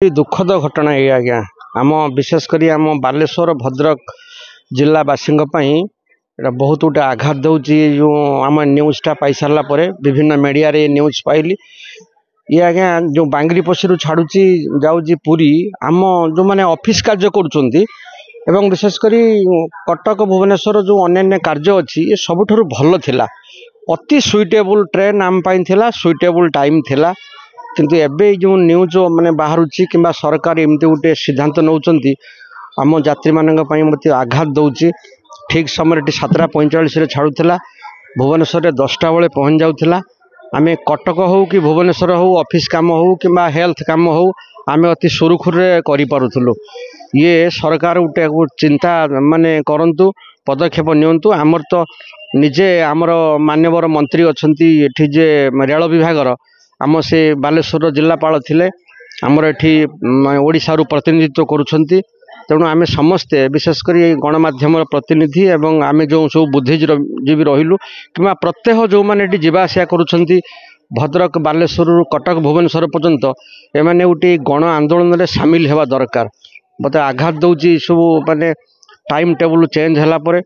दुखद घटना ये आज्ञा आम विशेषकर आम बालेश्वर भद्रक जिलावासी बहुत गोटे आघात दूसरी जो आम न्यूज़टा पाई सारा विभिन्न मीडिया रे न्यूज़ पाइली ये आज्ञा जो बांगरी पशी छाड़ुची जाऊँगी पुरी आम जो मैंने ऑफिस कार्य कर विशेषकर कटक भुवनेश्वर जो अन्य कार्य अच्छी ये सबुठ भल थिला अति सुइटेबल ट्रेन आम पाई सुइटेबल टाइम थिला किंतु एबे जो न्यूज माने बाहर कि सरकार एमती गोटे सिद्धांत नौ आम यात्री मत आघात दौर ठीक समय 7:45 छाड़ूला भुवनेश्वर 10टा बेले पहुँच जाऊला आम कटक हो कि भुवनेश्वर हो ऑफिस काम हो कि हेल्थ काम हो आम अति सुरुखुरु करूँ ये सरकार गोटे चिंता माने करंतु पदक्षेप नियंतु आमर तो निजे आमर मान्यवर मंत्री अच्छा जे रेल विभाग आम से बालेश्वर जिलापाल थिले आमर एठी ओडिशा रु प्रतिनिधित्व करुछंती तेणु आम समस्ते विशेषकर गणमाध्यम प्रतिनिधि एवं आम जो सब बुद्धिजीवी रहिलु कि प्रत्येक जो मैंने जीवा आसिया करुछंती भद्रक बालेश्वर कटक भुवनेश्वर पर्यंत एमाने गोटे गण आंदोलन में सामिल हेबा दरकार मत आघात दौची सब माने टाइम टेबल चेंज होला परे